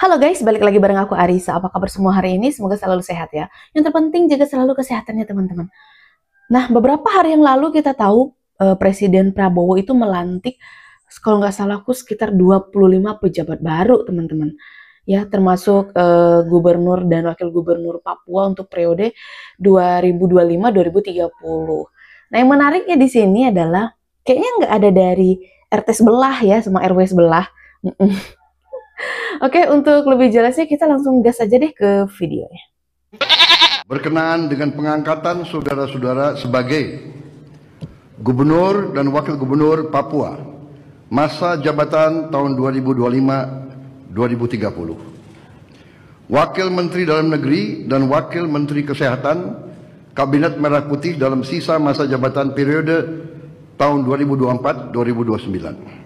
Halo guys, balik lagi bareng aku Arisa. Apa kabar semua hari ini? Semoga selalu sehat ya. Yang terpenting jaga selalu kesehatannya teman-teman. Nah, beberapa hari yang lalu kita tahu Presiden Prabowo itu melantik, kalau nggak salah aku sekitar 25 pejabat baru teman-teman. Ya, termasuk gubernur dan wakil gubernur Papua untuk periode 2025-2030. Nah, yang menariknya di sini adalah kayaknya nggak ada dari RT sebelah ya, sama RW sebelah. Oke, untuk lebih jelasnya kita langsung gas aja deh ke videonya. Berkenaan dengan pengangkatan saudara-saudara sebagai Gubernur dan Wakil Gubernur Papua masa jabatan tahun 2025-2030. Wakil Menteri Dalam Negeri dan Wakil Menteri Kesehatan Kabinet Merah Putih dalam sisa masa jabatan periode tahun 2024-2029.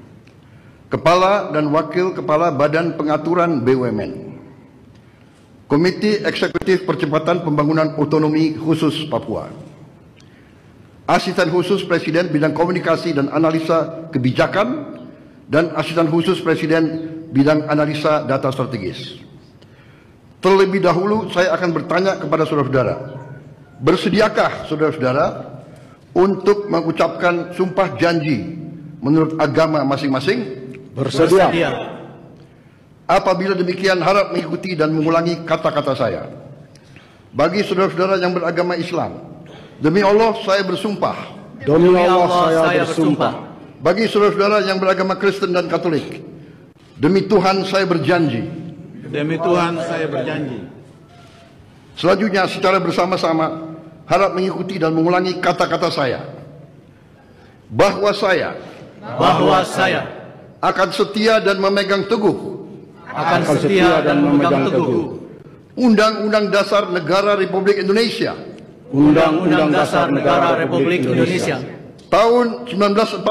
Kepala dan Wakil Kepala Badan Pengaturan BUMN. Komite Eksekutif Percepatan Pembangunan Otonomi Khusus Papua. Asisten Khusus Presiden Bidang Komunikasi dan Analisa Kebijakan dan Asisten Khusus Presiden Bidang Analisa Data Strategis. Terlebih dahulu saya akan bertanya kepada saudara-saudara, bersediakah saudara-saudara untuk mengucapkan sumpah janji menurut agama masing-masing? Bersedia. Apabila demikian harap mengikuti dan mengulangi kata-kata saya. Bagi saudara-saudara yang beragama Islam, demi Allah saya bersumpah. Demi Allah saya bersumpah. Bagi saudara-saudara yang beragama Kristen dan Katolik, demi Tuhan saya berjanji. Demi Tuhan saya berjanji. Selanjutnya secara bersama-sama harap mengikuti dan mengulangi kata-kata saya. Bahwa saya akan setia dan memegang teguh Undang-Undang Dasar Negara Republik Indonesia Undang-Undang Dasar Negara Republik Indonesia tahun 1945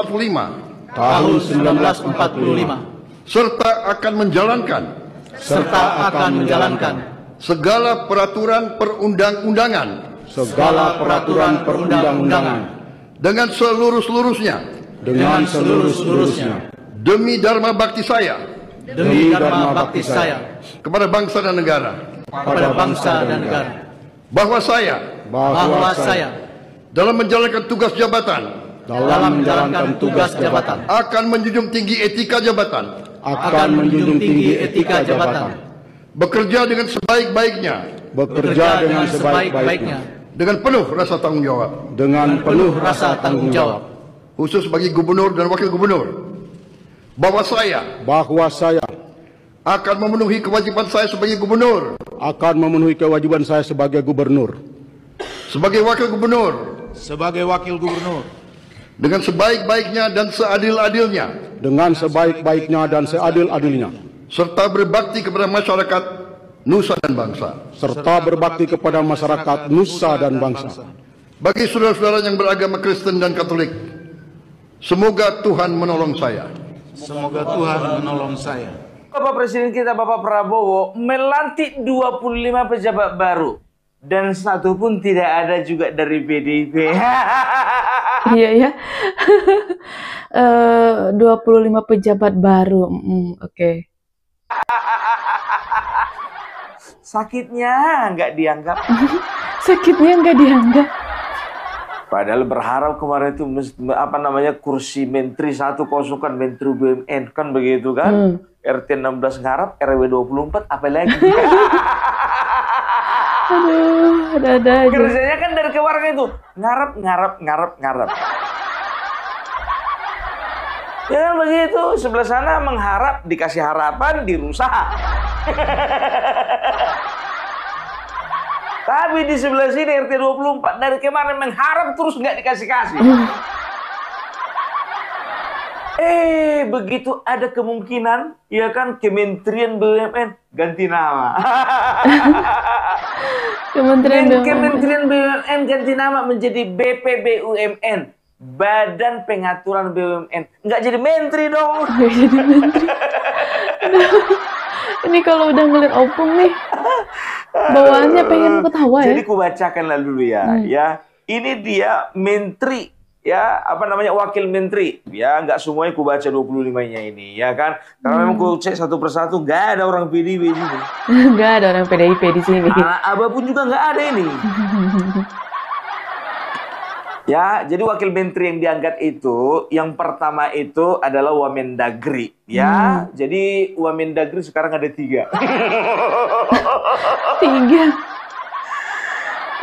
serta akan menjalankan segala peraturan perundang-undangan dengan seluruh-seluruhnya demi dharma bakti saya kepada bangsa dan negara. Bahwa saya dalam menjalankan tugas jabatan akan menjunjung tinggi etika jabatan, bekerja dengan sebaik-baiknya dengan penuh rasa tanggung jawab, khusus bagi gubernur dan wakil gubernur. Bahwa saya akan memenuhi kewajiban saya sebagai gubernur, sebagai wakil gubernur, dengan sebaik-baiknya dan seadil-adilnya, serta berbakti kepada masyarakat nusa dan bangsa. Bagi saudara-saudara yang beragama Kristen dan Katolik, semoga Tuhan menolong saya. Bapak Presiden kita Bapak Prabowo melantik 25 pejabat baru dan satu pun tidak ada juga dari PDIP. Iya ya. 25 pejabat baru. Oke. Sakitnya nggak dianggap. Padahal berharap kemarin itu kursi menteri 1 kosongkan menteri BUMN kan begitu kan. RT 16 ngarap, RW 24 apa lagi? Aduh, ada aja. Kerjanya kan dari keluarga itu ngarap. Ya kan begitu, sebelah sana mengharap, dikasih harapan, dirusak. Tapi di sebelah sini RT 24 dari kemarin mengharap terus nggak dikasih-kasih. Begitu ada kemungkinan, ya kan, Kementerian BUMN ganti nama. Kementerian BUMN ganti nama menjadi BPBUMN, Badan Pengaturan BUMN. Nggak jadi menteri dong. Ini kalau udah ngeliat opung nih, bawaannya pengen ketawa ya. Jadi ku bacakanlah dulu ya. Ya, ini dia menteri ya apa namanya wakil menteri. Ya nggak semuanya ku baca 25-nya ini, ya kan? Karena memang ku cek satu persatu nggak ada orang PDIP di sini. Nggak ada orang PDIP di sini. Abah pun juga nggak ada ini. Ya, jadi wakil menteri yang diangkat itu, yang pertama itu adalah Wamendagri. Ya, jadi Wamendagri sekarang ada 3. 3.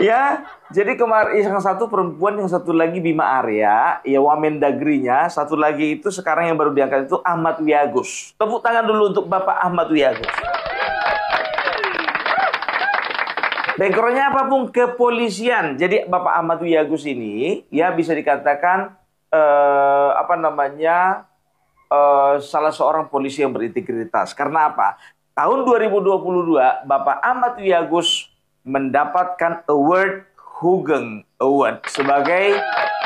Ya, jadi kemarin yang satu perempuan, yang satu lagi Bima Arya, ya Wamendagrinya, satu lagi itu sekarang yang baru diangkat itu Ahmad Wiyagus. Tepuk tangan dulu untuk Bapak Ahmad Wiyagus. Backgroundnya apapun kepolisian. Jadi Bapak Ahmad Wiyagus ini ya bisa dikatakan salah seorang polisi yang berintegritas. Karena apa? Tahun 2022 Bapak Ahmad Wiyagus mendapatkan award Hugeng Award sebagai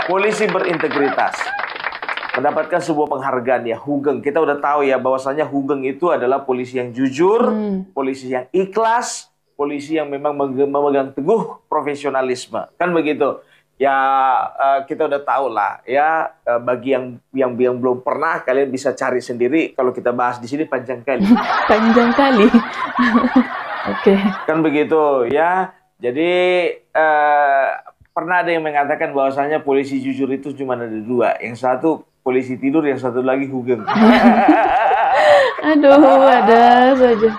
polisi berintegritas. Mendapatkan sebuah penghargaan ya Hugeng. Kita udah tahu ya bahwasanya Hugeng itu adalah polisi yang jujur, polisi yang ikhlas, polisi yang memang memegang teguh profesionalisme, kan begitu ya. Kita udah tahu lah ya, bagi yang belum pernah, kalian bisa cari sendiri, kalau kita bahas di sini panjang kali. Panjang kali. Oke. Kan begitu ya. Jadi pernah ada yang mengatakan bahwasanya polisi jujur itu cuma ada 2, yang satu polisi tidur, yang satu lagi Hugeng. Aduh, ada saja.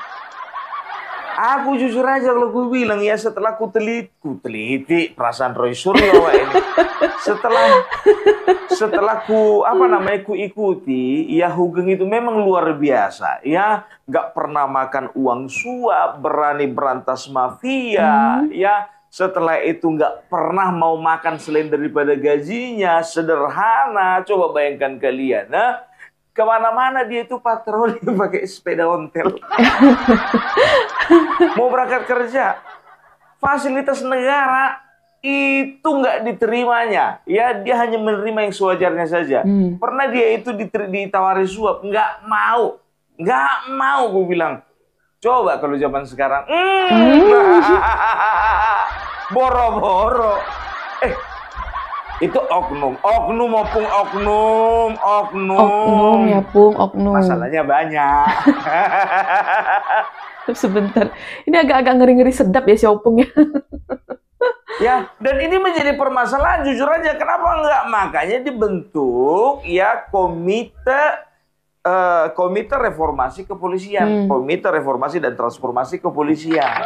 Aku jujur aja kalau gue bilang ya, setelah ku teliti perasaan Roy Suryo ini. Setelah ku ikuti ya, Hugeng itu memang luar biasa ya, nggak pernah makan uang suap, berani berantas mafia ya. Setelah itu nggak pernah mau makan selain daripada gajinya, sederhana. Coba bayangkan kalian, nah. Kemana-mana dia itu patroli pakai sepeda ontel. Mau berangkat kerja, fasilitas negara itu nggak diterimanya. Ya, dia hanya menerima yang sewajarnya saja. Pernah dia itu ditawari suap, nggak mau. Gue bilang, coba kalau zaman sekarang, boro-boro. Itu oknum ya Pung, oknum. Masalahnya banyak. Sebentar, ini agak-agak ngeri-ngeri sedap ya si Opung ya. Ya, dan ini menjadi permasalahan jujur aja. Kenapa enggak? Makanya dibentuk ya komite reformasi kepolisian, komite reformasi dan transformasi kepolisian.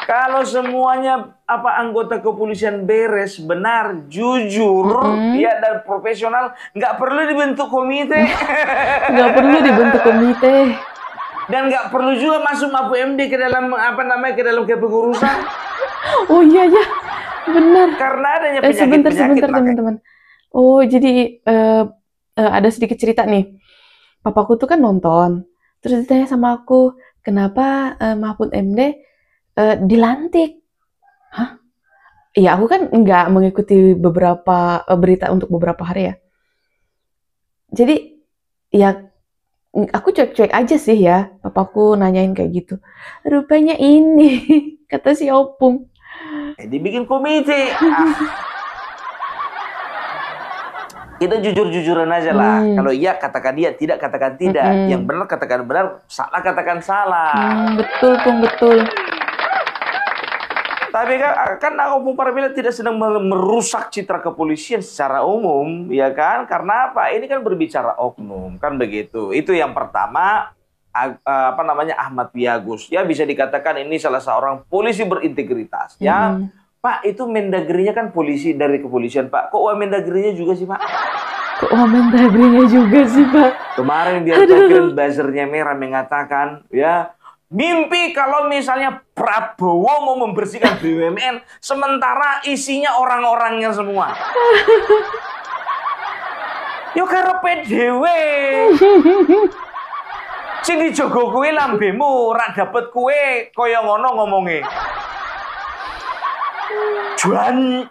Kalau semuanya anggota kepolisian beres, benar, jujur, ya dan profesional, nggak perlu dibentuk komite. Nggak perlu dibentuk komite. Dan nggak perlu juga masuk MAPU-MD ke dalam ke dalam kepengurusan. Oh iya ya, benar. Karena adanya penyakit-penyakit. Sebentar teman-teman. Oh jadi ada sedikit cerita nih. Papaku tuh kan nonton, terus ditanya sama aku, kenapa MAPU-MD dilantik? Hah? Ya aku kan nggak mengikuti beberapa berita untuk beberapa hari ya. Jadi ya aku cuek-cuek aja sih ya. Papaku nanyain kayak gitu. Rupanya ini kata si Opung. Dibikin komite. Kita jujur-jujuran aja lah. Kalau iya katakan iya, tidak katakan tidak. Yang benar katakan benar, salah katakan salah. Betul Pung, betul. Tapi kan Opung Parabila tidak sedang merusak citra kepolisian secara umum, ya kan? Karena apa? Ini kan berbicara oknum, kan begitu. Itu yang pertama, Ahmad Wiyagus. Ya bisa dikatakan ini salah seorang polisi berintegritas, ya. Pak, itu Mendagrinya kan polisi dari kepolisian, Pak. Kok Mendagrinya juga sih, Pak? Kok Mendagrinya juga sih, Pak? Kemarin biar token buzzernya merah mengatakan, ya, mimpi kalau misalnya Prabowo mau membersihkan BUMN, sementara isinya orang-orangnya semua. Yo karepe dhewe. Sing dijogo kuwi lambemu, rak dapet kue kaya ngono ngomonge. Juan.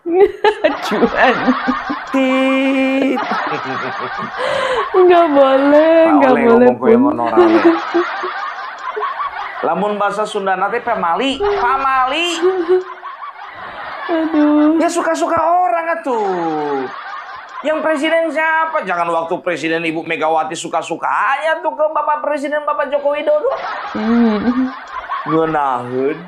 Tit. Enggak boleh ngomong kaya ngono orangnya. Lamun bahasa Sunda nate pamali. Aduh. Ya suka-suka orang atuh. Yang presiden siapa? Jangan waktu presiden Ibu Megawati suka-sukanya tuh ke Bapak Presiden Bapak Joko Widodo. Ngenaheun.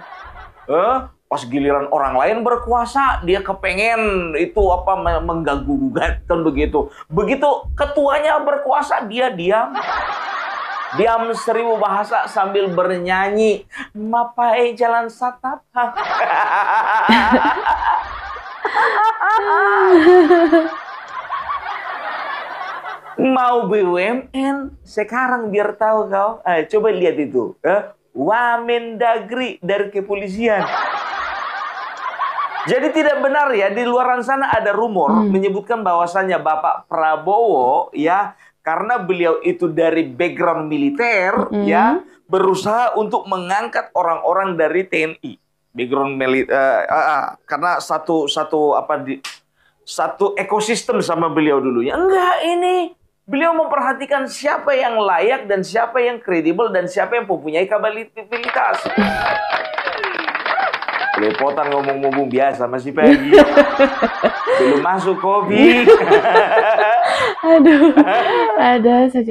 Pas giliran orang lain berkuasa, dia kepengen itu apa mengganggu gugat kan begitu. Begitu ketuanya berkuasa, dia diam. Diam 1000 bahasa sambil bernyanyi. Mapai jalan satapak. Mau BUMN sekarang biar tahu kau. Coba lihat itu. Wamendagri dari kepolisian. Jadi tidak benar ya, di luaran sana ada rumor menyebutkan bahwasannya Bapak Prabowo ya, karena beliau itu dari background militer ya, berusaha untuk mengangkat orang-orang dari TNI. Background militer karena satu ekosistem sama beliau dulunya. Enggak, ini beliau memperhatikan siapa yang layak dan siapa yang kredibel dan siapa yang mempunyai kapabilitas. Lepotan ngomong-ngomong biasa masih pagi. Belum masuk kopi. Aduh, ada saja.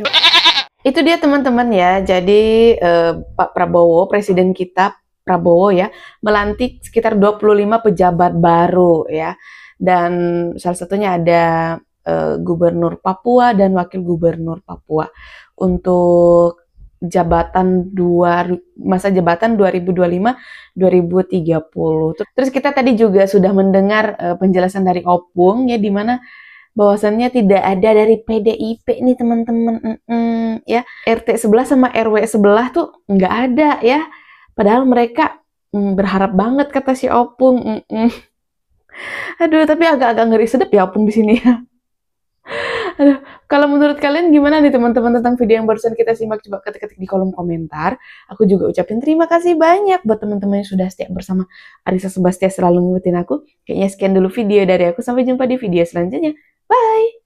Itu dia teman-teman ya. Jadi Pak Prabowo, presiden kita Prabowo ya, melantik sekitar 25 pejabat baru ya. Dan salah satunya ada Gubernur Papua dan Wakil Gubernur Papua untuk masa jabatan 2025-2030. Terus kita tadi juga sudah mendengar penjelasan dari Opung ya, di mana bahwasannya tidak ada dari PDIP nih teman-teman, ya RT sebelah sama RW sebelah tuh nggak ada ya, padahal mereka berharap banget kata si Opung. Aduh, tapi agak-agak ngeri sedep ya Opung di sini ya. Aduh, kalau menurut kalian gimana nih teman-teman tentang video yang barusan kita simak? Coba ketik-ketik di kolom komentar. Aku juga ucapin terima kasih banyak buat teman-teman yang sudah setia bersama Arissa Subastia selalu ngikutin aku. Kayaknya sekian dulu video dari aku. Sampai jumpa di video selanjutnya. Bye!